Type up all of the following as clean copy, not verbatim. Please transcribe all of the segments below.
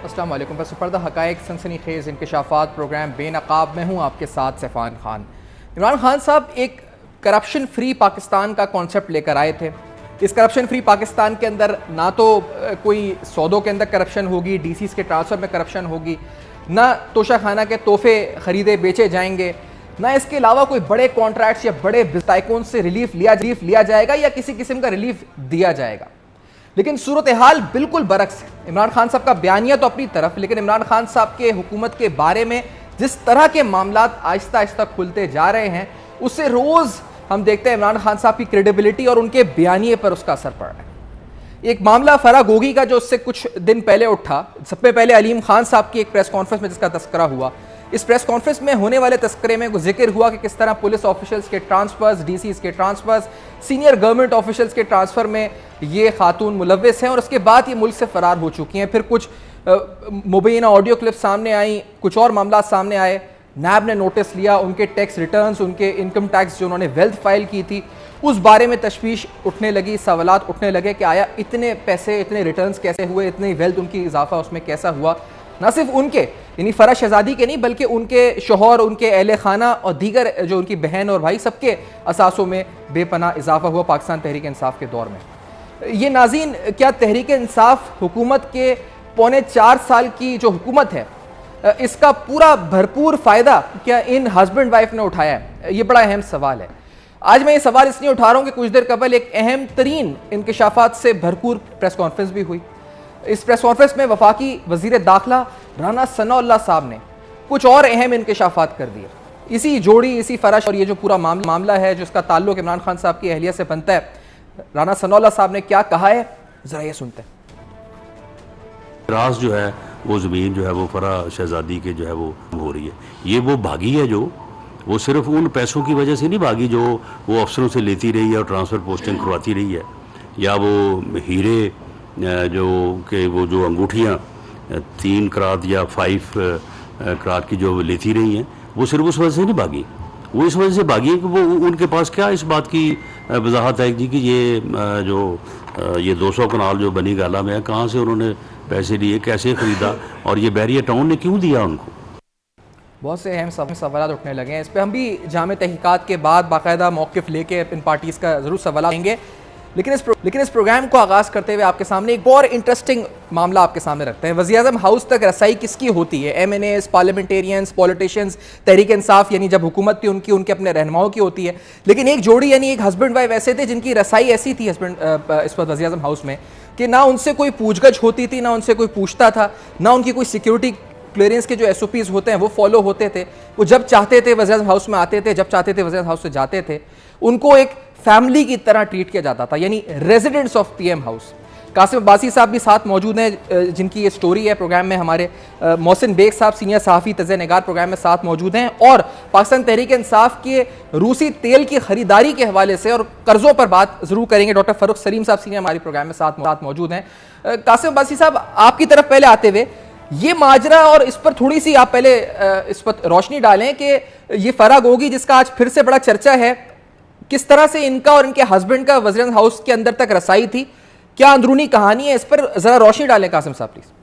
अस्सलाम वालेकुम। बस पर्दा हक़ाइक़ सनसनीखेज़ इंकशाफ़ात प्रोग्राम बेनकाब में हूँ आपके साथ सैफ़ान खान। इमरान खान साहब एक करप्शन फ्री पाकिस्तान का कॉन्सेप्ट लेकर आए थे। इस करप्शन फ्री पाकिस्तान के अंदर ना तो कोई सौदों के अंदर करप्शन होगी, डीसीज़ के ट्रांसफ़र में करप्शन होगी, ना तोशाखाना के तोहफे ख़रीदे बेचे जाएंगे, ना इसके अलावा कोई बड़े कॉन्ट्रैक्ट्स या बड़े टाइकून से रिलीफ लिया जाएगा या किसी किस्म का रिलीफ दिया जाएगा। लेकिन सूरत हाल बिल्कुल बरक्स है। इमरान खान साहब का बयानिया तो अपनी तरफ, लेकिन इमरान खान साहब के हुकूमत के बारे में जिस तरह के मामलात आहिस्ता आहिस्ता खुलते जा रहे हैं, उससे रोज़ हम देखते हैं इमरान खान साहब की क्रेडिबिलिटी और उनके बयानिए पर उसका असर पड़ रहा है। एक मामला फरा गोगी का जो उससे कुछ दिन पहले उठा, सबसे पहले अलीम खान साहब की एक प्रेस कॉन्फ्रेंस में जिसका तस्करा हुआ। इस प्रेस कॉन्फ्रेंस में होने वाले तस्करे में जिक्र हुआ कि किस तरह पुलिस ऑफिशियल्स के ट्रांसफर्स, डीसीज के ट्रांसफर्स, सीनियर गवर्नमेंट ऑफिशियल्स के ट्रांसफर में ये खातून मुलव्विस हैं और उसके बाद ये मुल्क से फरार हो चुकी हैं। फिर कुछ मुबैना ऑडियो क्लिप सामने आई, कुछ और मामला सामने आए। नैब ने नोटिस लिया, उनके टैक्स रिटर्न्स, उनके इनकम टैक्स जो उन्होंने वेल्थ फाइल की थी, उस बारे में तशवीश उठने लगी, सवालात उठने लगे कि आया इतने पैसे, इतने रिटर्न्स कैसे हुए, इतनी वेल्थ उनकी इजाफा उसमें कैसा हुआ। ना सिर्फ उनके यानी फरा शहजादी के नहीं, बल्कि उनके शोहर, उनके अहले खाना और दीगर जो उनकी बहन और भाई, सबके असासों में बेपनाह इजाफा हुआ पाकिस्तान तहरीक इंसाफ के दौर में। ये नाज़रीन, क्या तहरीक इंसाफ हुकूमत के पौने 4 साल की जो हुकूमत है, इसका पूरा भरपूर फ़ायदा क्या इन हस्बैंड वाइफ ने उठाया है? ये बड़ा अहम सवाल है। आज मैं ये सवाल इसलिए उठा रहा हूँ कि कुछ देर कबल एक अहम तरीन इंकशाफात से भरपूर प्रेस कॉन्फ्रेंस भी हुई। इस प्रेस कॉन्फ्रेंस में वफाकी वजीर दाखिला राना सनाउल्लाह साहब ने कुछ और अहम इंकशाफात कर दिए। इसी जोड़ी, इसी फरश और ये जो पूरा मामला है जिसका ताल्लुक इमरान खान साहब की अहलिया से बनता है, राना सनाउल्लाह साहब ने क्या कहा है, जरा ये सुनते हैं। रास जो है वो ज़मीन जो है वो फरा शहजादी के जो है वो हो रही है। ये वो भागी है जो वो सिर्फ उन पैसों की वजह से नहीं भागी जो वो अफसरों से लेती रही है और ट्रांसफ़र पोस्टिंग करवाती रही है, या वो हीरे जो कि वो जो अंगूठियाँ 3 करात या 5 करात की जो लेती रही हैं, वो सिर्फ उस वजह से नहीं भागी। वो इस वजह से भागी है कि वो उनके पास क्या इस बात की वजाहत है जी कि ये 200 कनाल जो बनी गाला में है, कहाँ से उन्होंने पैसे लिए, कैसे ख़रीदा और ये बैरियर टाउन ने क्यों दिया उनको। बहुत से अहम सवाल उठने लगे हैं। इस पर हम भी जामे तहकीकात के बाद बाकायदा मौक़िफ़ लेके इन पार्टीज़ का ज़रूर सवाल लेंगे। लेकिन इस प्रोग्राम को आगाज़ करते हुए आपके सामने एक और इंटरेस्टिंग मामला आपके सामने रखते हैं। वज़ीर-ए-आज़म हाउस तक रसाई किसकी होती है? MNAs, parliamentarians, politicians, Tehreek Insaf यानी जब हुकूमत थी उनकी, उनके अपने रहनुमाओं की होती है। लेकिन एक जोड़ी यानी एक हस्बैंड वाइफ ऐसे थे जिनकी रसाई ऐसी थी इस वक्त वज़ीर-ए-आज़म हाउस में कि ना उनसे कोई पूछगछ होती थी, ना उनसे कोई पूछता था, ना उनकी कोई सिक्योरिटी क्लियरेंस के जो SOPs होते हैं वो फॉलो होते थे। वो जब चाहते थे वज़ीर-ए-आज़म हाउस में आते थे, जब चाहते थे वज़ीर-ए-आज़म हाउस से जाते थे। उनको एक फैमिली की तरह ट्रीट किया जाता था, यानी residents of PM house. Qasim Abbasi साहब भी साथ मौजूद हैं, जिनकी ये स्टोरी है प्रोग्राम में। हमारे मोहसिन बेग साहब सीनियर सहाफ़ी तज़्ज़िया निगार प्रोग्राम में साथ मौजूद हैं। और पाकिस्तान तहरीक इंसाफ के रूसी तेल की खरीदारी के हवाले से और कर्ज़ों पर बात ज़रूर करेंगे। डॉक्टर फ़ारूक सलीम साहब सीनियर हमारे प्रोग्राम में साथ मौजूद हैं। कासिम अब्बासी साहब, आपकी तरफ पहले आते हुए ये माजरा और इस पर थोड़ी सी आप पहले इस पर रोशनी डालें कि ये फरा गोगी जिसका आज फिर से बड़ा चर्चा है, किस तरह से इनका और इनके हस्बैंड का वज़ीर हाउस के अंदर तक रसाई थी, क्या अंदरूनी कहानी है, इस पर जरा रोशनी डालें कासिम साहब प्लीज।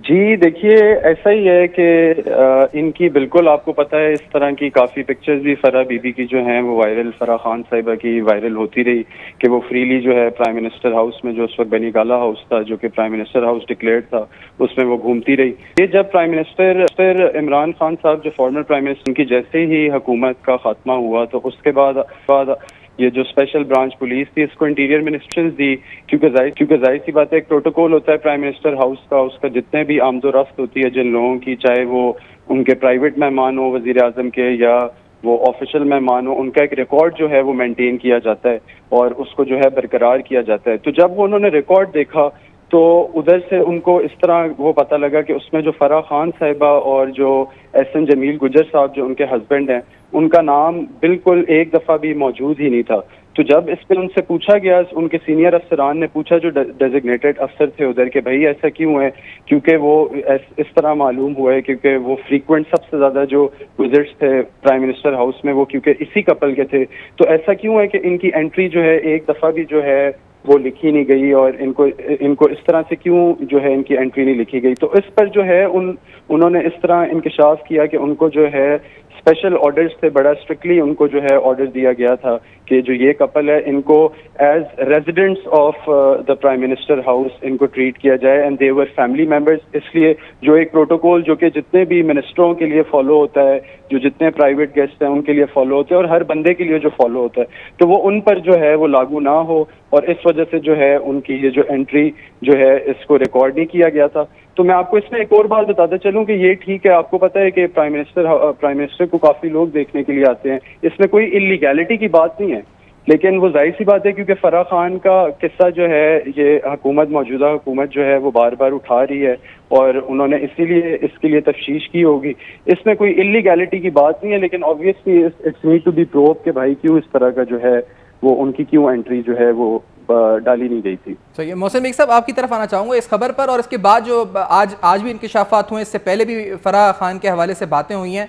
जी देखिए, ऐसा ही है कि इनकी बिल्कुल आपको पता है इस तरह की काफ़ी पिक्चर्स भी फरा बीबी की जो हैं वो वायरल, फरा खान साहिबा की वायरल होती रही कि वो फ्रीली जो है प्राइम मिनिस्टर हाउस में, जो उस वक्त बनी गाला हाउस था जो कि प्राइम मिनिस्टर हाउस डिक्लेयर्ड था, उसमें वो घूमती रही। ये जब प्राइम मिनिस्टर इमरान खान साहब जो फॉर्मर प्राइम मिनिस्टर, उनकी जैसे ही हुकूमत का खात्मा हुआ तो उसके बाद ये जो स्पेशल ब्रांच पुलिस थी इसको इंटीरियर मिनिस्ट्रेशन दी, क्योंकि जाहिर सी बात है एक प्रोटोकॉल होता है प्राइम मिनिस्टर हाउस का, उसका जितने भी आमदोरफ्त होती है जिन लोगों की, चाहे वो उनके प्राइवेट मेहमान हो वजीर आजम के या वो ऑफिशियल मेहमान हो, उनका एक रिकॉर्ड जो है वो मेंटेन किया जाता है और उसको जो है बरकरार किया जाता है। तो जब वो उन्होंने रिकॉर्ड देखा तो उधर से उनको इस तरह वो पता लगा कि उसमें जो फरा खान साहिबा और जो SN जमील गुजर साहब जो उनके हस्बैंड हैं, उनका नाम बिल्कुल एक दफ़ा भी मौजूद ही नहीं था। तो जब इस पर उनसे पूछा गया, उनके सीनियर अफसरान ने पूछा जो डेजिग्नेटेड अफसर थे उधर के, भाई ऐसा क्यों है, क्योंकि वो इस तरह मालूम हुआ है क्योंकि वो फ्रीक्वेंट सबसे ज़्यादा जो विजिट्स थे प्राइम मिनिस्टर हाउस में वो क्योंकि इसी कपल के थे, तो ऐसा क्यों है कि इनकी एंट्री जो है एक दफ़ा भी जो है वो लिखी नहीं गई और इनको इनको इस तरह से क्यों जो है इनकी एंट्री नहीं लिखी गई। तो इस पर जो है उन्होंने इस तरह इंकशाफ किया कि उनको जो है स्पेशल ऑर्डर्स थे, बड़ा स्ट्रिक्टली उनको जो है ऑर्डर दिया गया था कि जो ये कपल है इनको as residents of the prime minister house इनको ट्रीट किया जाए and they were family members. इसलिए जो एक प्रोटोकॉल जो कि जितने भी मिनिस्टरों के लिए फॉलो होता है, जो जितने प्राइवेट गेस्ट हैं उनके लिए फॉलो होता है और हर बंदे के लिए जो फॉलो होता है, तो वो उन पर जो है वो लागू ना हो और इस वजह से जो है उनकी ये जो एंट्री जो है इसको रिकॉर्ड नहीं किया गया था। तो मैं आपको इसमें एक और बात बताता चलूं कि ये ठीक है, आपको पता है कि प्राइम मिनिस्टर को काफी लोग देखने के लिए आते हैं, इसमें कोई इलीगैलिटी की बात नहीं है, लेकिन वो जाहिर सी बात है क्योंकि फराह खान का किस्सा जो है ये हुकूमत, मौजूदा हुकूमत जो है वो बार बार उठा रही है और उन्होंने इसीलिए इसके लिए तफ्तीश की होगी। इसमें कोई इलीगैलिटी की बात नहीं है, लेकिन obviously it's need to be prove कि भाई क्यों इस तरह का जो है वो उनकी क्यों एंट्री जो है वो डाली नहीं गई थी। तो ये मोहसिन बेग साहब आपकी तरफ आना चाहूँगा इस खबर पर, और इसके बाद जो आज भी इंकशाफात हुए, इससे पहले भी फराह खान के हवाले से बातें हुई हैं।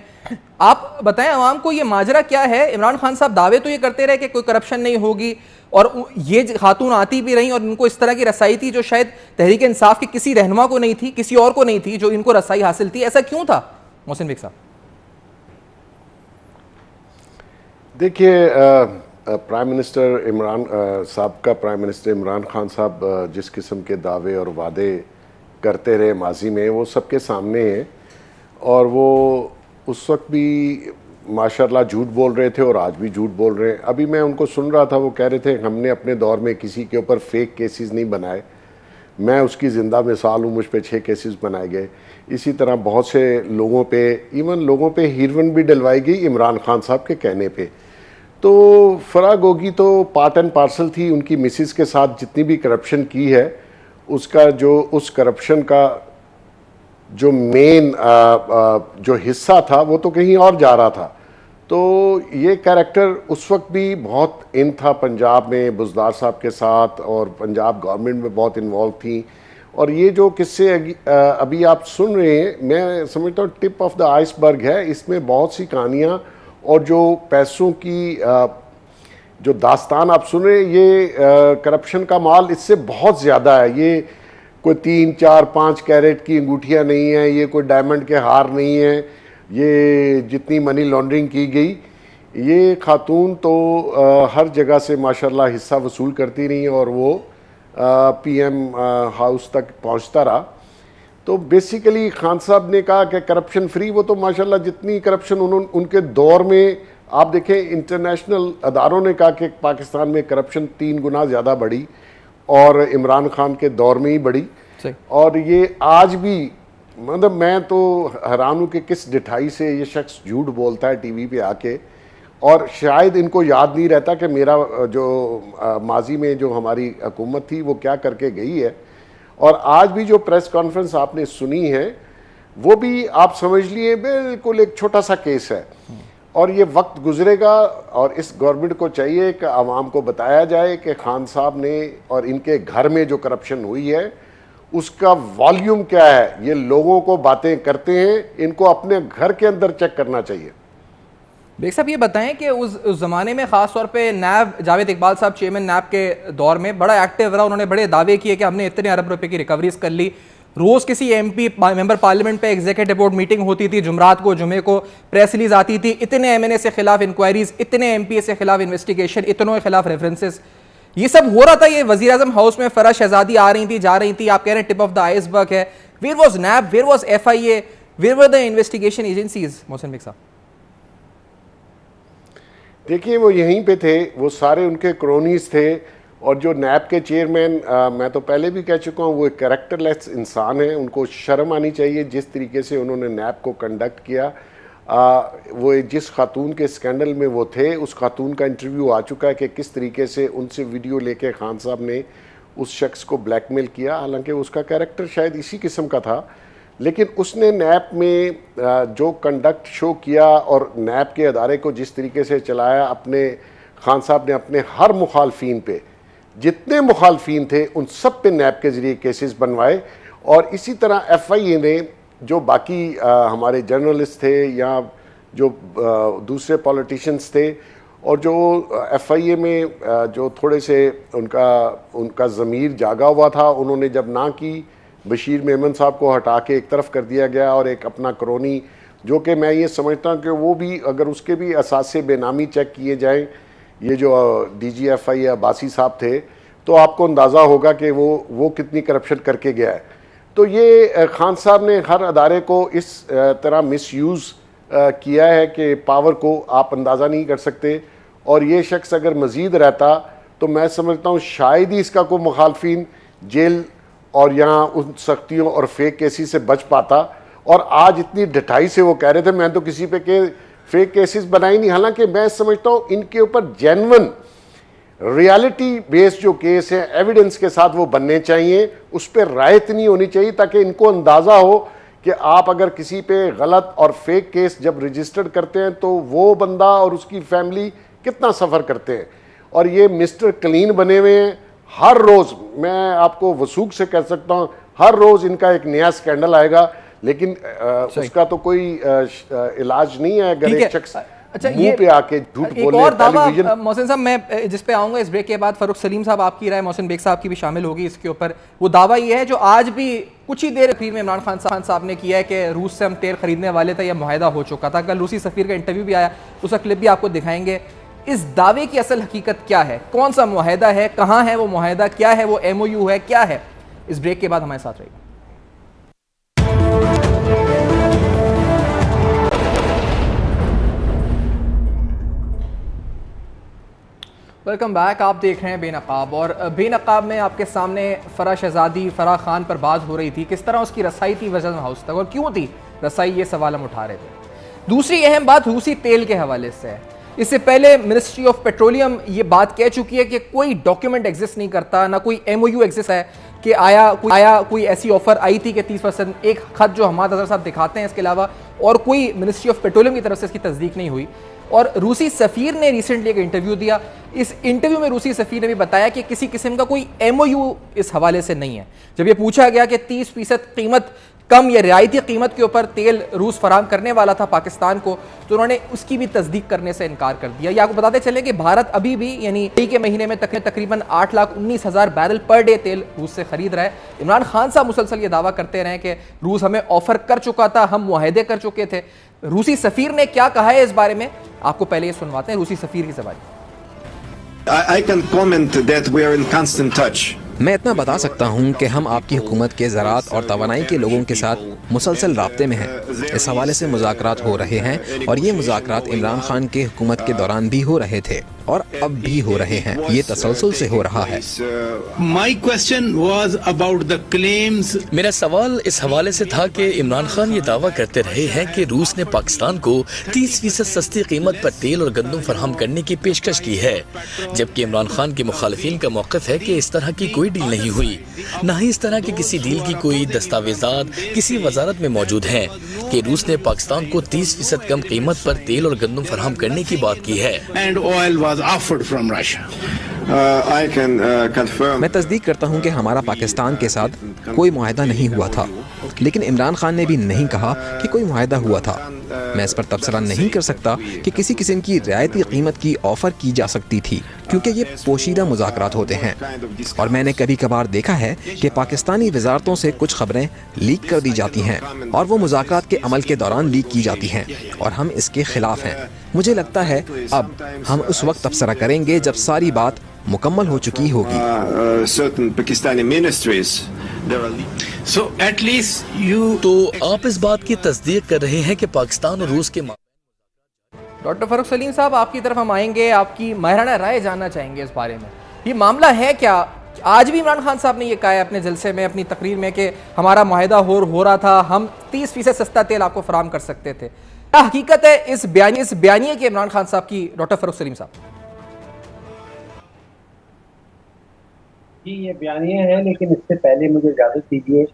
आप बताएं अवाम को ये माजरा क्या है। इमरान खान साहब दावे तो ये करते रहे कि कोई करप्शन नहीं होगी और ये खातून आती भी रही और इनको इस तरह की रसाई थी जो शायद तहरीक इंसाफ के किसी रहनुमा को नहीं थी, किसी और को नहीं थी, जो इनको रसाई हासिल थी। ऐसा क्यों था मोहसिन बेग साहब? देखिए, प्राइम मिनिस्टर इमरान साहब प्राइम मिनिस्टर इमरान खान साहब जिस किस्म के दावे और वादे करते रहे माजी में, वो सबके सामने हैं और वो उस वक्त भी माशाल्लाह झूठ बोल रहे थे और आज भी झूठ बोल रहे हैं। अभी मैं उनको सुन रहा था, वो कह रहे थे हमने अपने दौर में किसी के ऊपर फेक केसेस नहीं बनाए, मैं उसकी ज़िंदा मिसाल हूँ, मुझ पे 6 केसेस बनाए गए। इसी तरह बहुत से लोगों पे, इवन लोगों पे हीरोइन भी डलवाई गई इमरान खान साहब के कहने पे। तो फराह गोगी तो पार्ट एंड पार्सल थी, उनकी मिसिस के साथ जितनी भी करप्शन की है उसका जो उस करप्शन का जो मेन जो हिस्सा था वो तो कहीं और जा रहा था। तो ये कैरेक्टर उस वक्त भी बहुत इन था पंजाब में बुज़दार साहब के साथ और पंजाब गवर्नमेंट में बहुत इन्वॉल्व थी। और ये जो किस्से अभी आप सुन रहे हैं, मैं समझता हूँ टिप ऑफ द आइसबर्ग है। इसमें बहुत सी कहानियाँ और जो पैसों की जो दास्तान आप सुन रहे हैं, ये करप्शन का माल इससे बहुत ज़्यादा है। ये कोई 3, 4, 5 कैरेट की अंगूठियाँ नहीं हैं, ये कोई डायमंड के हार नहीं हैं, ये जितनी मनी लॉन्ड्रिंग की गई, ये खातून तो हर जगह से माशाल्लाह हिस्सा वसूल करती रही और वो पीएम हाउस तक पहुंचता रहा। तो बेसिकली खान साहब ने कहा कि करप्शन फ्री, वो तो माशाल्लाह जितनी करप्शन उनके दौर में आप देखें, इंटरनेशनल अदारों ने कहा कि पाकिस्तान में करप्शन 3 गुना ज़्यादा बढ़ी और इमरान खान के दौर में ही बढ़ी। और ये आज भी, मतलब मैं तो हैरान हूँ कि किस ढिठाई से ये शख्स झूठ बोलता है टीवी पे आके, और शायद इनको याद नहीं रहता कि मेरा जो माजी में जो हमारी हुकूमत थी वो क्या करके गई है। और आज भी जो प्रेस कॉन्फ्रेंस आपने सुनी है वो भी आप समझ लिए बिल्कुल एक छोटा सा केस है और ये वक्त गुजरेगा और इस गवर्नमेंट को चाहिए कि आवाम को बताया जाए कि खान साहब ने और इनके घर में जो करप्शन हुई है उसका वॉल्यूम क्या है। ये लोगों को बातें करते हैं, इनको अपने घर के अंदर चेक करना चाहिए। बेग साहब ये बताएं कि उस ज़माने में ख़ास तौर पे नैब, जावेद इकबाल साहब चेयरमैन नैब के दौर में बड़ा एक्टिव रहा, उन्होंने बड़े दावे किए कि हमने इतने अरब रुपए की रिकवरीज कर ली। रोज़ किसी एमपी मेंबर पार्लियामेंट पे एग्जीक्यूटिव बोर्ड मीटिंग होती थी, जुमरात को जुमे को प्रेस रिलीज आती थी, इतने एमएनए से खिलाफ इंक्वायरीज, इतने एमपी से खिलाफ इन्वेस्टिगेशन, इतनों के खिलाफ रेफरेंसेस, ये सब हो रहा था। ये वजीर आजम हाउस में फराह शहजादी आ रही थी, जा रही थी, आप कह रहे हैं टिप ऑफ द आइसबर्ग है। Where was NAB, where was FIA, where were the investigation agencies? Mohsin Baig साहब देखिए, वो यहीं पे थे, वो सारे उनके क्रोनीज थे। और जो नैब के चेयरमैन, मैं तो पहले भी कह चुका हूँ, वो एक कैरेक्टरलेस इंसान है, उनको शर्म आनी चाहिए जिस तरीके से उन्होंने नैब को कंडक्ट किया। वो जिस खातून के स्कैंडल में वो थे, उस खातून का इंटरव्यू आ चुका है कि किस तरीके से उनसे वीडियो लेके खान साहब ने उस शख्स को ब्लैकमेल किया। हालांकि उसका कैरेक्टर शायद इसी किस्म का था, लेकिन उसने नैब में जो कंडक्ट शो किया और नैब के अदारे को जिस तरीके से चलाया, अपने खान साहब ने अपने हर मुखालफीन पे, जितने मुखालफीन थे उन सब पे नैब के ज़रिए केसेस बनवाए। और इसी तरह एफआईए ने जो बाकी हमारे जर्नलिस्ट थे या जो दूसरे पॉलिटिशियंस थे, और जो FIA में जो थोड़े से उनका ज़मीर जागा हुआ था, उन्होंने जब ना की, बशीर मेमन साहब को हटा के एक तरफ कर दिया गया और एक अपना क्रोनी, जो कि मैं ये समझता हूँ कि वो भी अगर उसके भी असासे बेनामी चेक किए जाएं, ये जो DG FIA अब्बासी साहब थे, तो आपको अंदाज़ा होगा कि वो कितनी करप्शन करके गया है। तो ये खान साहब ने हर अदारे को इस तरह मिसयूज़ किया है कि पावर को आप अंदाज़ा नहीं कर सकते। और ये शख्स अगर मज़ीद रहता तो मैं समझता हूँ शायद ही इसका कोई मुखालफिन जेल और यहाँ उन सख्तियों और फेक केसेस से बच पाता। और आज इतनी ढटाई से वो कह रहे थे मैं तो किसी पे के फेक केसेस बनाई नहीं, हालांकि मैं समझता हूँ इनके ऊपर जेन्युइन रियलिटी बेस्ड जो केस है एविडेंस के साथ वो बनने चाहिए, उस पर रायत नहीं होनी चाहिए, ताकि इनको अंदाज़ा हो कि आप अगर किसी पे गलत और फेक केस जब रजिस्टर्ड करते हैं तो वो बंदा और उसकी फैमिली कितना सफ़र करते हैं। और ये मिस्टर क्लीन बने हुए हैं, हर रोज़ मैं आपको वसूख से कह सकता हूँ हर रोज़ इनका एक नया स्कैंडल आएगा, लेकिन उसका तो कोई इलाज नहीं है अगर एक शख्स अच्छा, मुंह पे आके झूठ बोले। एक और दावा मोहसिन साहब, मैं जिस पे आऊंगा इस ब्रेक के बाद, फरूख सलीम साहब आपकी राय, मोहसिन बेग साहब की भी शामिल होगी इसके ऊपर। वो दावा ये है जो आज भी कुछ ही देर में इमरान खान साहब ने किया है कि रूस से हम तेल खरीदने वाले थे, यह मुआहदा हो चुका था। कल रूसी सफीर का इंटरव्यू भी आया, उसका क्लिप भी आपको दिखाएंगे। इस दावे की असल हकीकत क्या है, कौन सा मुआहदा है, कहाँ है वो मुआहदा, क्या है वो MOU है, क्या है? इस ब्रेक के बाद हमारे साथ रहिएगा। Welcome back. आप देख रहे हैं बेनकाब, और बेनकाब में आपके सामने फराह शहजादी, फराह खान पर बात हो रही थी, किस तरह उसकी रसाई थी वज़न हाउस तक और क्यों थी रसाई, ये सवाल हम उठा रहे थे। दूसरी अहम बात रूसी तेल के हवाले से है। इससे पहले मिनिस्ट्री ऑफ पेट्रोलियम ये बात कह चुकी है कि कोई डॉक्यूमेंट एग्जिस्ट नहीं करता, ना कोई MOU एग्जिस्ट है कि आया कोई ऐसी ऑफर आई थी कि 30%, एक खत जो हमाद अजहर साहब दिखाते हैं, इसके अलावा और कोई मिनिस्ट्री ऑफ पेट्रोलियम की तरफ से इसकी तस्दीक नहीं हुई। और रूसी सफ़ीर ने रिसेंटली एक इंटरव्यू दिया, इस इंटरव्यू में रूसी सफ़ीर ने भी बताया कि किसी किस्म का कोई MOU इस हवाले से नहीं है। जब ये पूछा गया कि 30% कीमत कम या रियायती कीमत के ऊपर तेल रूस फराहम करने वाला था पाकिस्तान को, तो उन्होंने उसकी भी तस्दीक करने से इनकार कर दिया। या आपको बताते चले कि भारत अभी भी यानी मई के महीने में तकरीबन 8,19,000 बैरल पर डे तेल रूस से खरीद रहा है। इमरान खान साहब मुसलसल ये दावा करते रहे कि रूस हमें ऑफर कर चुका था, हम मुआहदे कर चुके थे। रूसी सफ़ीर ने क्या कहा है इस बारे में, आपको पहले ये सुनवाते हैं रूसी सफ़ीर की ज़बान। I can comment that we are in constant touch. मैं इतना बता सकता हूँ कि हम आपकी हुकूमत के ज़राअत और तवानाई के लोगों के साथ मुसलसल राब्ते में हैं। इस हवाले से मुज़ाकरात हो रहे हैं और ये मुज़ाकरात इमरान खान के हुकूमत के दौरान भी हो रहे थे और अब भी हो रहे हैं, ये तसलसल से हो रहा है। My question was about the claims. मेरा सवाल इस हवाले से था कि इमरान खान ये दावा करते रहे हैं कि रूस ने पाकिस्तान को 30% सस्ती कीमत पर तेल और गंदम फराहम करने की पेशकश की है, जबकि इमरान खान के मुखालिफिन का मौक़िफ़ है कि इस तरह की कोई डील नहीं हुई, न ही इस तरह की किसी डील की कोई दस्तावेजात किसी वजारत में मौजूद हैं कि रूस ने पाकिस्तान को 30% कम कीमत पर तेल और गंदम फराहम करने की बात की है। And oil was offered from Russia. I can confirm. मैं तस्दीक करता हूँ कि हमारा पाकिस्तान के साथ कोई मुआहदा नहीं हुआ था, लेकिन इमरान खान ने भी नहीं कहा कि कोई मुआहदा हुआ था। मैं इस पर तबसरा नहीं कर सकता कि किसी किस्म की रियायती कीमत की ऑफ़र की जा सकती थी, क्योंकि ये पोशीदा मुज़ाकरात होते हैं। और मैंने कभी कभार देखा है कि पाकिस्तानी वजारतों से कुछ खबरें लीक कर दी जाती हैं और वो मुज़ाकरात के अमल के दौरान लीक की जाती हैं, और हम इसके खिलाफ हैं। मुझे लगता है अब हम उस वक्त तबसरा करेंगे जब सारी बात मुकम्मल हो चुकी होगी। Certain Pakistani ministries. So at least you. तो आप इस बात की तस्दीक कर रहे हैं कि पाकिस्तान और रूस के डॉक्टर फरूख सलीम साहब, आपकी तरफ हम आएंगे, आपकी माहिराना राय जानना चाहेंगे इस बारे में। ये मामला है क्या? आज भी इमरान खान साहब ने ये कहा है अपने जलसे में, अपनी तकरीर में, कि हमारा मुआहदा हो रहा था, हम 30% सस्ता तेल आपको फराहम कर सकते थे। क्या हकीकत है इस बयानिए के इमरान खान साहब की, डॉक्टर फरूख सलीम साहब? जी, ये बयानिया है, लेकिन इससे पहले मुझे इजाज़त दीजिए।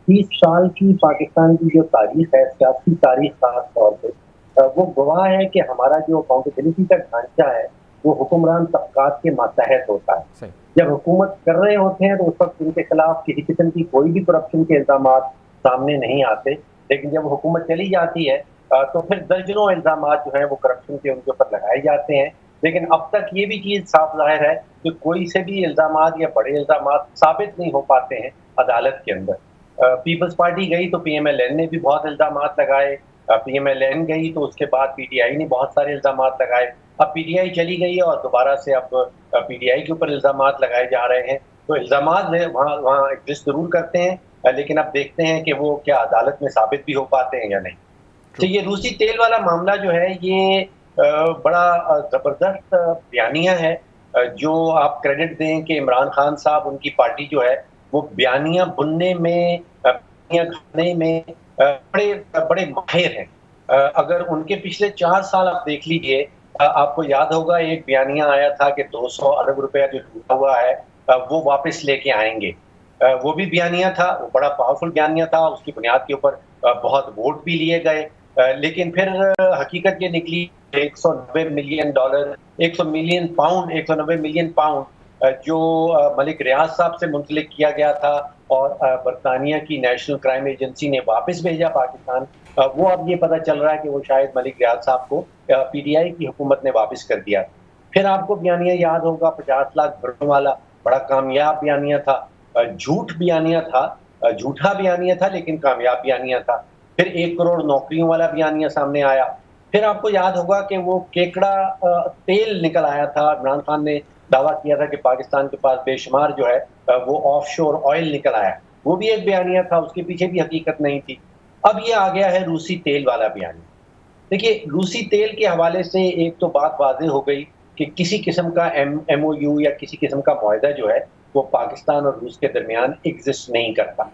30 साल की पाकिस्तान की जो तारीख है, सियासी तारीख खास तौर पे, वो गवाह है कि हमारा जो अकाउंटेबिलिटी का ढांचा है वो हुक्मरान तबकात के मातहत होता है। जब हुकूमत कर रहे होते हैं तो उस वक्त उनके खिलाफ किसी किस्म की कोई भी करप्शन के इल्जाम सामने नहीं आते, लेकिन जब हुकूमत चली जाती है तो फिर दर्जनों इल्जाम जो हैं वो करप्शन के उनके ऊपर लगाए जाते हैं। लेकिन अब तक ये भी चीज साफ जाहिर है कि कोई से भी इल्जामात या बड़े इल्जामात साबित नहीं हो पाते हैं अदालत के अंदर। पीपल्स पार्टी गई तो PMLN ने भी बहुत इल्जामात लगाए, PMLN गई तो उसके बाद PTI ने बहुत सारे इल्जामात लगाए, अब PTI चली गई है और दोबारा से अब PTI के ऊपर इल्जामात लगाए जा रहे हैं। तो इल्जामात वहाँ एग्जिस्ट जरूर करते हैं, लेकिन अब देखते हैं कि वो क्या अदालत में साबित भी हो पाते हैं या नहीं। तो ये रूसी तेल वाला मामला जो है ये बड़ा जबरदस्त बयानिया है। जो आप क्रेडिट दें कि इमरान खान साहब, उनकी पार्टी जो है वो बयानिया बुनने में, बयानिया खाने में बड़े बड़े माहिर हैं। अगर उनके पिछले 4 साल आप देख लीजिए, आपको याद होगा एक बयानिया आया था कि 200 अरब रुपया जो टूटा हुआ है वो वापस लेके आएंगे। वो भी बयानिया था, वो बड़ा पावरफुल बयानिया था, उसकी बुनियाद के ऊपर बहुत वोट भी लिए गए। लेकिन फिर हकीकत ये निकली 190 मिलियन डॉलर, 190 मिलियन पाउंड जो मलिक रियाज साहब से मुंसलिक किया गया था और बरतानिया की नेशनल क्राइम एजेंसी ने वापस भेजा पाकिस्तान, वो अब ये पता चल रहा है कि वो शायद मलिक रियाज साहब को PTI की हुकूमत ने वापस कर दिया। फिर आपको बयानिया याद होगा 50 लाख भरने वाला, बड़ा कामयाब बयानिया था, झूठ बयानिया था, झूठा बयानिया था लेकिन कामयाब बयानिया था। फिर 1 करोड़ नौकरियों वाला बयानिया सामने आया। फिर आपको याद होगा कि वो केकड़ा तेल निकल आया था, इमरान खान ने दावा किया था कि पाकिस्तान के पास बेशुमार जो है वो ऑफशोर ऑयल निकल आया, वो भी एक बयानिया था, उसके पीछे भी हकीकत नहीं थी। अब ये आ गया है रूसी तेल वाला बयानिया। देखिए, रूसी तेल के हवाले से एक तो बात वाज़ेह हो गई कि किसी किस्म का MOU या किसी किस्म का मुआहदा जो है वो पाकिस्तान और रूस के दरमियान एग्जिस्ट नहीं करता।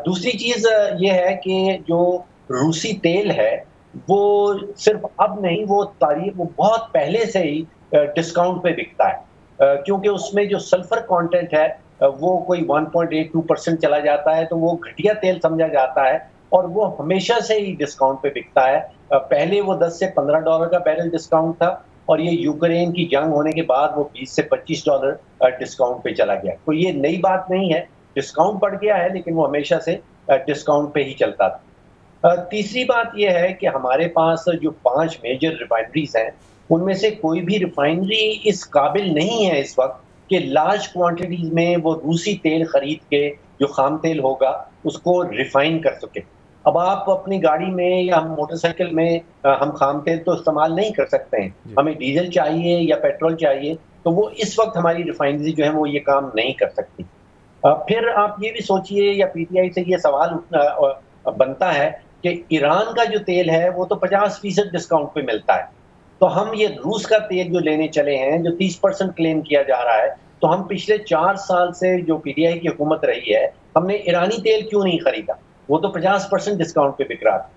दूसरी चीज़ ये है कि जो रूसी तेल है वो सिर्फ अब नहीं, वो बहुत पहले से ही डिस्काउंट पे बिकता है, क्योंकि उसमें जो सल्फर कंटेंट है वो कोई 1.82% चला जाता है, तो वो घटिया तेल समझा जाता है और वो हमेशा से ही डिस्काउंट पे बिकता है। पहले वो 10 से 15 डॉलर का बैरल डिस्काउंट था और ये यूक्रेन की जंग होने के बाद वो 20 से 25 डॉलर डिस्काउंट पे चला गया। तो ये नई बात नहीं है, डिस्काउंट बढ़ गया है लेकिन वो हमेशा से डिस्काउंट पे ही चलता था। तीसरी बात यह है कि हमारे पास जो 5 मेजर रिफाइनरीज हैं उनमें से कोई भी रिफाइनरी इस काबिल नहीं है इस वक्त कि लार्ज क्वांटिटीज में वो रूसी तेल खरीद के जो खाम तेल होगा उसको रिफाइन कर सके। अब आप अपनी गाड़ी में या मोटरसाइकिल में हम खाम तेल तो इस्तेमाल नहीं कर सकते हैं, हमें डीजल चाहिए या पेट्रोल चाहिए, तो वो इस वक्त हमारी रिफाइनरी जो है वो ये काम नहीं कर सकती। फिर आप ये भी सोचिए या PTI से ये सवाल बनता है कि ईरान का जो तेल है वो तो 50% डिस्काउंट पे मिलता है, तो हम ये रूस का तेल जो लेने चले हैं जो 30% क्लेम किया जा रहा है, तो हम पिछले 4 साल से जो PTI की हुकूमत रही है हमने ईरानी तेल क्यों नहीं खरीदा, वो तो 50% डिस्काउंट पे बिक रहा था।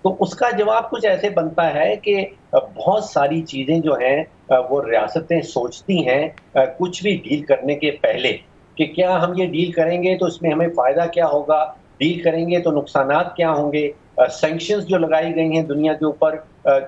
तो उसका जवाब कुछ ऐसे बनता है कि बहुत सारी चीज़ें जो हैं वो रियासतें सोचती हैं कुछ भी डील करने के पहले कि क्या हम ये डील करेंगे तो इसमें हमें फ़ायदा क्या होगा, डील करेंगे तो नुकसानात क्या होंगे। सैंक्शंस जो लगाई गई हैं दुनिया के ऊपर,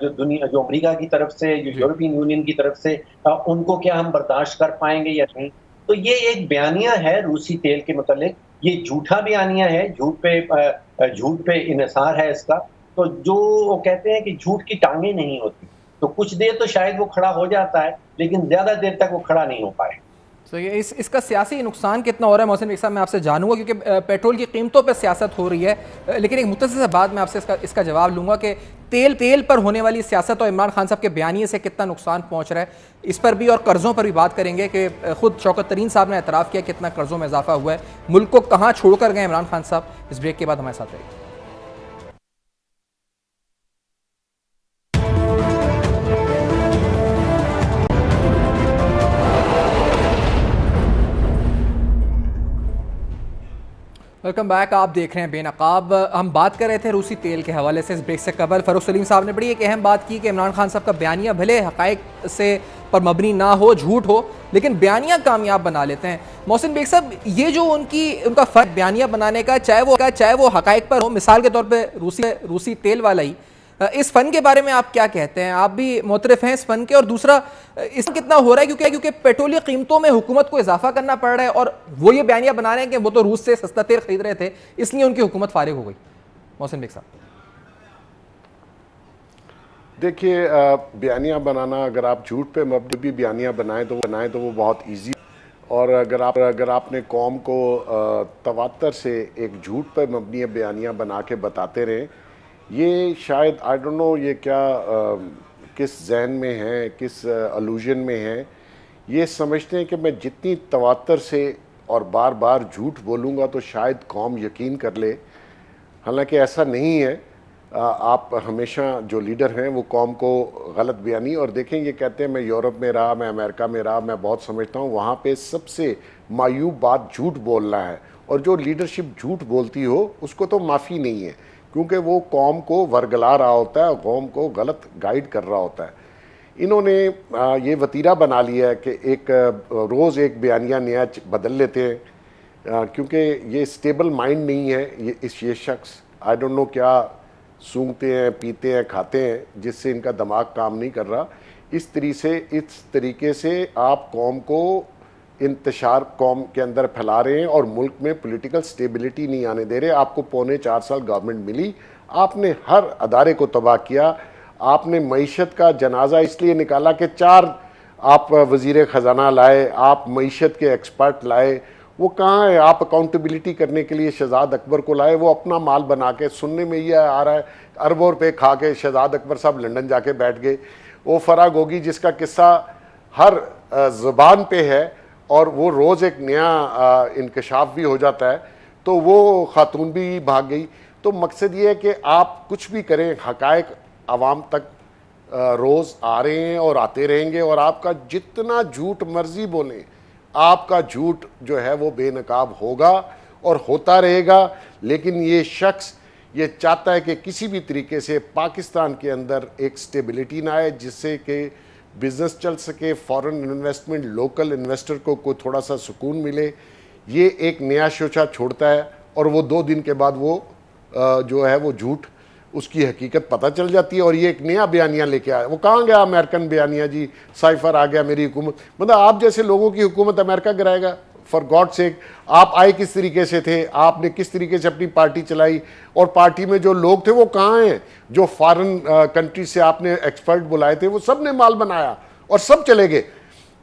जो अमेरिका की तरफ से, जो यूरोपियन यूनियन की तरफ से, उनको क्या हम बर्दाश्त कर पाएंगे या नहीं। तो ये एक बयानिया है रूसी तेल के मुतालिक, ये झूठा बयानिया है, झूठ पे इन्हिसार है इसका। तो जो वो कहते हैं कि झूठ की टांगें नहीं होती, तो कुछ देर तो शायद वो खड़ा हो जाता है लेकिन ज़्यादा देर तक वो खड़ा नहीं हो पाए। तो ये इसका सियासी नुकसान कितना हो रहा है मोहसिन साहब, मैं आपसे जानूंगा, क्योंकि पेट्रोल की कीमतों पर सियासत हो रही है, लेकिन एक मुख्तसर बाद में आपसे इसका जवाब लूंगा कि तेल पर होने वाली सियासत और इमरान खान साहब के बयानिए से कितना नुकसान पहुंच रहा है, इस पर भी और कर्ज़ों पर भी बात करेंगे कि खुद शौकत तरीन साहब ने एतराफ़ किया कितना कर्ज़ों में इजाफा हुआ है, मुल्क को कहाँ छोड़कर गए इमरान खान साहब। इस ब्रेक के बाद हमारे साथ रहिए। वेलकम बैक, आप देख रहे हैं बेनकाब। हम बात कर रहे थे रूसी तेल के हवाले से। इस ब्रेक से कबल फ़ारूक सलीम साहब ने बड़ी एक अहम बात की कि इमरान खान साहब का बयानिया भले हक़ाइक़ से पर मबनी ना हो, झूठ हो, लेकिन बयानिया कामयाब बना लेते हैं। मोहसिन बेग साहब, ये जो उनका फ़र्क बयानिया बनाने का, चाहे वो हक़ाइक़ पर हो, मिसाल के तौर पर रूसी तेल वाला ही, इस फ़न के बारे में आप क्या कहते हैं? आप भी मुतरफ़ हैं इस फ़न के? और दूसरा, इसमें कितना हो रहा है क्योंकि पेट्रोलियम कीमतों में हुकूमत को इजाफा करना पड़ रहा है और वो ये बयानिया बना रहे हैं कि वो तो रूस से सस्ता तेल खरीद रहे थे, इसलिए उनकी हुकूमत फारिग हो गई। मोहसिन बेग साहब। देखिए बयानियाँ बनाना, अगर आप झूठ पे मबनी भी बयानियाँ बनाएं तो वो बहुत इजी। और अगर आपने कौम को तवातर से एक झूठ पर मबनी बयानियाँ बना के बताते रहें, ये शायद आई डोंट नो ये क्या किस जहन में है, किस अलूजन में है। ये समझते हैं कि मैं जितनी तवातर से और बार बार झूठ बोलूँगा तो शायद कौम यकीन कर ले। हालांकि ऐसा नहीं है। आप हमेशा जो लीडर हैं वो कौम को गलत बयानी, और देखें ये कहते हैं मैं यूरोप में रहा, मैं अमेरिका में रहा, मैं बहुत समझता हूँ वहाँ पे सबसे मायूब बात झूठ बोलना है। और जो लीडरशिप झूठ बोलती हो उसको तो माफ़ी नहीं है, क्योंकि वो कौम को वर्गला रहा होता है और कौम को गलत गाइड कर रहा होता है। इन्होंने ये वतीरा बना लिया है कि एक रोज़ एक बयानिया नया बदल लेते हैं, क्योंकि ये स्टेबल माइंड नहीं है। ये शख्स आई डोंट नो क्या सूंघते हैं, पीते हैं, खाते हैं, जिससे इनका दिमाग काम नहीं कर रहा। इस तरीके से आप कौम को इंतशार कौम के अंदर फैला रहे हैं और मुल्क में पॉलिटिकल स्टेबिलिटी नहीं आने दे रहे। आपको पौने 4 साल गवर्नमेंट मिली, आपने हर अदारे को तबाह किया। आपने मईशत का जनाजा इसलिए निकाला कि 4 आप वज़ीर ख़जाना लाए, आप मईशत के एक्सपर्ट लाए, वो कहाँ है? आप अकाउंटेबिलिटी करने के लिए शहजाद अकबर को लाए, वो अपना माल बना के। सुनने में ये आ रहा है अरबों रुपये खा के शहजाद अकबर साहब लंदन जाके बैठ गए। वो फराग होगी जिसका किस्सा हर ज़बान पे है और वो रोज़ एक नया इंकशाफ भी हो जाता है, तो वो खातून भी भाग गई। तो मकसद ये है कि आप कुछ भी करें, हक़ाइक़ आवाम तक रोज़ आ रहे हैं और आते रहेंगे, और आपका जितना झूठ मर्जी बोलें, आपका झूठ जो है वो बेनकाब होगा और होता रहेगा। लेकिन ये शख्स ये चाहता है कि किसी भी तरीके से पाकिस्तान के अंदर एक स्टेबिलिटी ना आए, जिससे कि बिज़नेस चल सके, फॉरेन इन्वेस्टमेंट, लोकल इन्वेस्टर को थोड़ा सा सुकून मिले। ये एक नया शोशा छोड़ता है और वो 2 दिन के बाद वो जो है वो झूठ, उसकी हकीकत पता चल जाती है और ये एक नया बयानिया लेके आया। वो कहाँ गया अमेरिकन बयानिया जी, साइफर आ गया मेरी हुकूमत। मतलब आप जैसे लोगों की हुकूमत अमेरिका गिराएगा? फॉर गॉड सेक, आप आए किस तरीके से थे, आपने किस तरीके से अपनी पार्टी चलाई, और पार्टी में जो लोग थे वो कहाँ हैं? जो फॉरेन कंट्री से आपने एक्सपर्ट बुलाए थे वो सब ने माल बनाया और सब चले गए।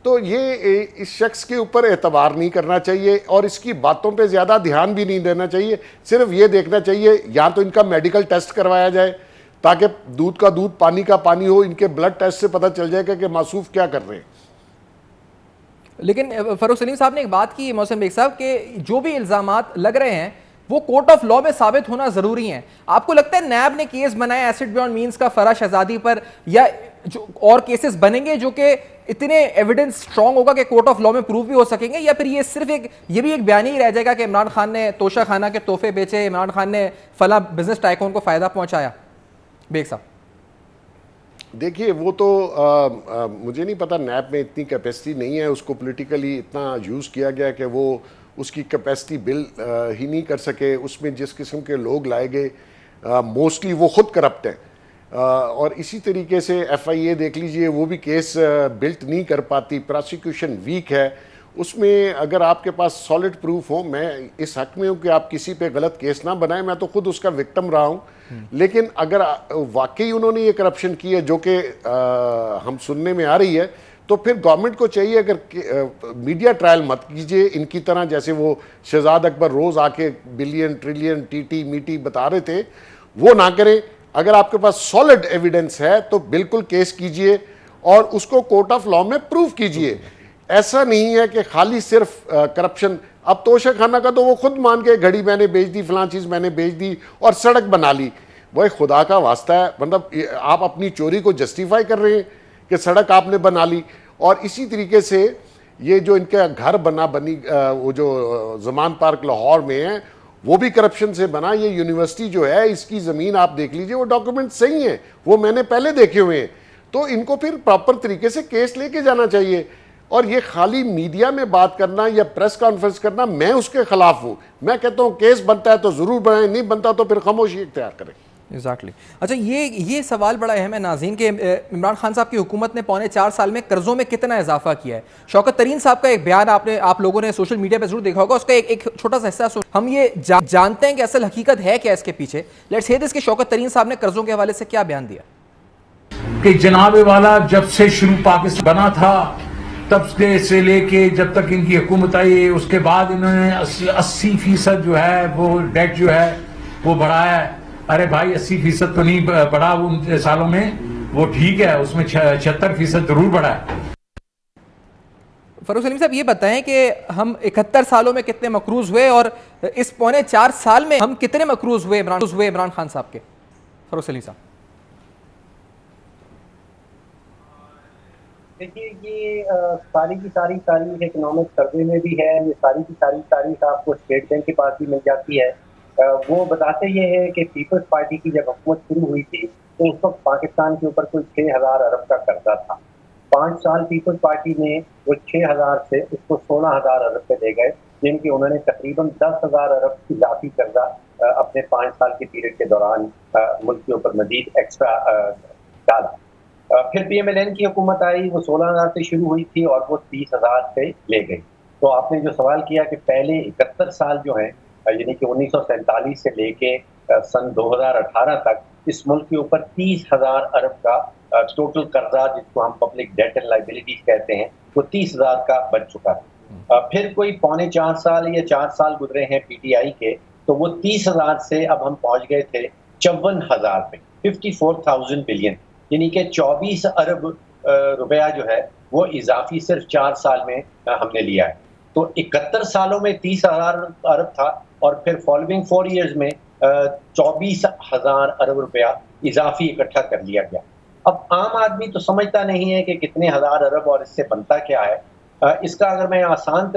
तो ये इस शख्स के ऊपर एतबार नहीं करना चाहिए और इसकी बातों पे ज़्यादा ध्यान भी नहीं देना चाहिए। सिर्फ ये देखना चाहिए या तो इनका मेडिकल टेस्ट करवाया जाए ताकि दूध का दूध पानी का पानी हो, इनके ब्लड टेस्ट से पता चल जाएगा कि मासूफ क्या कर रहे हैं। लेकिन फरूख सलीम साहब ने एक बात की, मोहसिन बेग साहब, कि जो भी इल्ज़ामात लग रहे हैं वो कोर्ट ऑफ लॉ में साबित होना ज़रूरी है। आपको लगता है नैब ने केस बनाया एसिड बियॉन्ड मीन्स का फराह शहजादी पर, या जो और केसेस बनेंगे जो कि इतने एविडेंस स्ट्रांग होगा कि कोर्ट ऑफ लॉ में प्रूव भी हो सकेंगे, या फिर ये सिर्फ ये भी एक बयान ही रह जाएगा कि इमरान खान ने तोशा खाना के तोहफे बेचे, इमरान खान ने फला बिजनेस टाइकून को फ़ायदा पहुंचाया? बेग साहब देखिए, वो तो मुझे नहीं पता, नैब में इतनी कैपेसिटी नहीं है, उसको पॉलिटिकली इतना यूज़ किया गया कि वो उसकी कैपेसिटी बिल ही नहीं कर सके। उसमें जिस किस्म के लोग लाए गए मोस्टली वो खुद करप्ट हैं, और इसी तरीके से FIA देख लीजिए, वो भी केस बिल्ट नहीं कर पाती, प्रोसिक्यूशन वीक है। उसमें अगर आपके पास सॉलिड प्रूफ हो, मैं इस हक में हूँ कि आप किसी पे गलत केस ना बनाएं, मैं तो खुद उसका विक्टिम रहा हूँ। लेकिन अगर वाकई उन्होंने ये करप्शन की है जो कि हम सुनने में आ रही है, तो फिर गवर्नमेंट को चाहिए, अगर मीडिया ट्रायल मत कीजिए इनकी तरह, जैसे वो शहजाद अकबर रोज़ आके बिलियन ट्रिलियन टीटी मीटी बता रहे थे, वो ना करें। अगर आपके पास सॉलिड एविडेंस है तो बिल्कुल केस कीजिए और उसको कोर्ट ऑफ लॉ में प्रूव कीजिए। ऐसा नहीं है कि खाली सिर्फ करप्शन। अब तोशा खाना का तो वो खुद मान के घड़ी मैंने बेच दी, फलां चीज़ मैंने बेच दी और सड़क बना ली। वही खुदा का वास्ता है, मतलब आप अपनी चोरी को जस्टिफाई कर रहे हैं कि सड़क आपने बना ली। और इसी तरीके से ये जो इनका घर बनी वो जो ज़मान पार्क लाहौर में है, वो भी करप्शन से बना। ये यूनिवर्सिटी जो है, इसकी ज़मीन आप देख लीजिए, वो डॉक्यूमेंट सही है, वो मैंने पहले देखे हुए हैं। तो इनको फिर प्रॉपर तरीके से केस लेके जाना चाहिए। और ये खाली मीडिया में बात करना या प्रेस कॉन्फ्रेंस करना, मैं उसके खिलाफ हूँ। मैं कहता हूँ केस बनता है तो ज़रूर बनाए, नहीं बनता तो फिर खामोशी इख्तियार करें। एग्जैक्टली। अच्छा, ये सवाल बड़ा अहम है नाज़रीन के, इमरान खान साहब की हुकूमत ने पौने 4 साल में कर्जों में कितना इजाफा किया है। शौकत तरीन साहब का एक बयान आप लोगों ने सोशल मीडिया पे जरूर देखा होगा, उसका एक छोटा सा हिस्सा हम ये जानते हैं कि असल हकीकत है क्या इसके पीछे। लेट्स हियर दिस कि शौकत तरीन साहब ने कर्जों के हवाले से क्या बयान दिया। कि जनाब वाला जब से शुरू पाकिस्तान बना था तब से लेके जब तक इनकी हुकूमत आई, उसके बाद इन्होंने 80% जो है वो डेट जो है वो बढ़ाया है। अरे भाई 80% तो नहीं बढ़ा उन सालों में, वो ठीक है, उसमें 76% जरूर बढ़ा है। फरूख सलीम साहब ये बताएं कि हम 71 सालों में कितने मकरूज हुए और इस पौने 4 साल में हम कितने मकरूज हुए इमरान खान साहब के। फरूख सलीम साहब देखिए, ये सारी की सारी तारीख इकोनॉमिक सर्वे में भी है, ये सारी की सारी तारीख आपको स्टेट बैंक के पास भी मिल जाती है। वो बताते ये है कि पीपल्स पार्टी की जब हुकूमत शुरू हुई थी तो उस वक्त पाकिस्तान के ऊपर कोई 6000 अरब का कर्जा था। 5 साल पीपल्स पार्टी ने वो 6000 से उसको 16000 अरब पे ले गए, जिनकी उन्होंने तकरीबन 10,000 अरब इजाफी कर्जा अपने 5 साल के पीरियड के दौरान मुल्क के ऊपर मजीद एक्स्ट्रा डाला। फिर PMLN की हुकूमत आई, वो 16,000 से शुरू हुई थी और वो 30,000 पे ले गई। तो आपने जो सवाल किया कि पहले 71 साल जो हैं, यानी कि 1947 से लेके सन 2018 तक इस मुल्क के ऊपर 30,000 अरब का टोटल कर्जा, जिसको हम पब्लिक डेट एंड लाइबिलिटीज कहते हैं, वो 30,000 का बन चुका है। फिर कोई पौने 4 साल या 4 साल गुजरे हैं PTI के, तो वो 30,000 से अब हम पहुंच गए थे 54,000 पे, 54,000 बिलियन, यानी कि 24 अरब रुपया जो है वो इजाफी सिर्फ 4 साल में हमने लिया है। तो 71 सालों में 30,000 अरब था और फिर फॉलोइंग 4 ईयर्स में 24,000 अरब रुपया इजाफी इकट्ठा कर लिया गया। अब आम आदमी तो समझता नहीं है कि कितने हज़ार अरब और इससे बनता क्या है। इसका अगर मैं आसान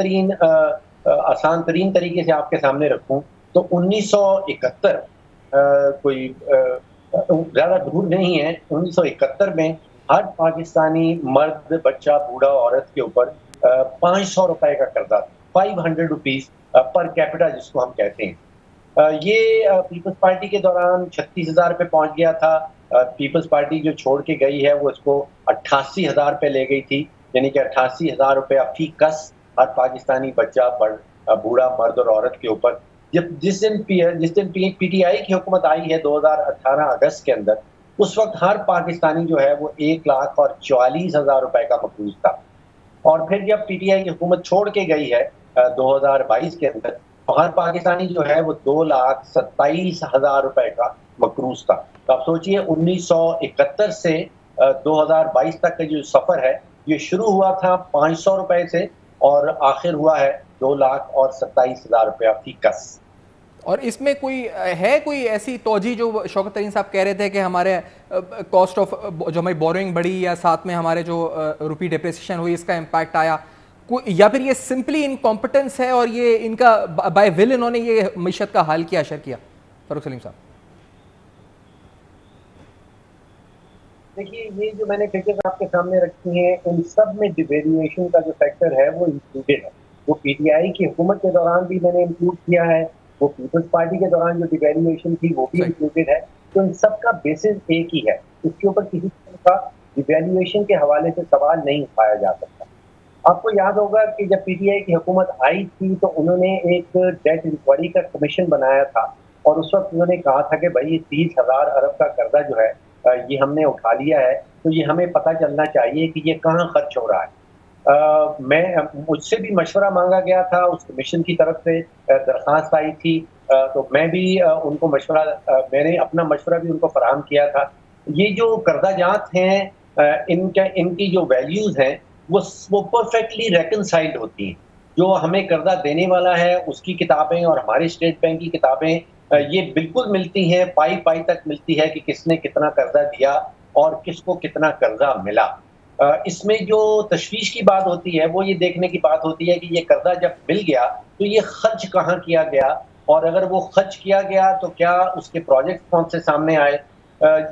तरीन तरीके से आपके सामने रखूं तो 1971 कोई ज़्यादा दूर नहीं है। 1971 में हर पाकिस्तानी मर्द, बच्चा, बूढ़ा, औरत के ऊपर 500 रुपए का कर्जा, 500 रुपीज़ पर कैपिटा जिसको हम कहते हैं। ये पीपल्स पार्टी के दौरान 36,000 पे पहुंच गया था। पीपल्स पार्टी जो छोड़ के गई है वो इसको 88,000 पे ले गई थी, यानी कि 88,000 रुपया फी कस हर पाकिस्तानी बच्चा, बूढ़ा, मर्द और औरत के ऊपर। जिस दिन PTI की हुकूमत आई है 2018 अगस्त के अंदर, उस वक्त हर पाकिस्तानी जो है वो 1,44,000 रुपए का मकरूज था। और फिर जब PTI की हुकूमत छोड़ के गई है 2022 के अंदर, तो हर पाकिस्तानी जो है वो 2,27,000 रुपए का मकरूज था। तो आप सोचिए 1971 से 2022 तक का जो सफर है, ये शुरू हुआ था 500 रुपए से और आखिर हुआ है 2,27,000 रुपया फी कस। और इसमें कोई ऐसी तोजी जो शौकत तरीन साहब कह रहे थे कि हमारे कॉस्ट ऑफ जो हमारी बोरोइंग बढ़ी या साथ में हमारे जो रुपी डिप्रिसिएशन हुई, इसका इम्पैक्ट आया, या फिर ये सिंपली इनकॉम्पिटेंस है और ये इनका बाय विल इन्होंने ये मीशत का हाल किया, असर किया? फरूख सलीम साहब देखिए, ये जो मैंने फिगर्स आपके सामने रखी हैं, इन सब में डिवेल्यूएशन का जो फैक्टर है वो इंक्लूडेड है। वो PTI की हुकूमत के दौरान भी मैंने इंक्लूड किया है, वो पीपल्स पार्टी के दौरान जो डिवेल्यूएशन थी वो भी इंक्लूडेड है। तो इन सब का बेसिस एक ही है, इसके ऊपर किसी का डिवेल्यूएशन के हवाले से सवाल नहीं उठाया जा सकता। आपको याद होगा कि जब PTI की हुकूमत आई थी तो उन्होंने एक डेट इंक्वायरी का कमीशन बनाया था और उस वक्त उन्होंने कहा था कि भाई 30,000 अरब का कर्जा जो है ये हमने उठा लिया है, तो ये हमें पता चलना चाहिए कि ये कहाँ खर्च हो रहा है। मुझसे भी मशवरा मांगा गया था, उस कमीशन की तरफ से दरख्वास्त आई थी, तो मैं भी उनको मैंने अपना मशवरा भी उनको फराहम किया था। ये जो कर्जाजात हैं, इनकी जो वैल्यूज़ हैं वो परफेक्टली रेकनसाइल्ड होती हैं। जो हमें कर्जा देने वाला है उसकी किताबें और हमारे स्टेट बैंक की किताबें ये बिल्कुल मिलती हैं, पाई तक मिलती है कि किसने कितना कर्जा दिया और किसको कितना कर्जा मिला। इसमें जो तशवीश की बात होती है वो ये देखने की बात होती है कि ये कर्जा जब मिल गया तो ये खर्च कहाँ किया गया, और अगर वो खर्च किया गया तो क्या उसके प्रोजेक्ट कौन से सामने आए।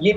ये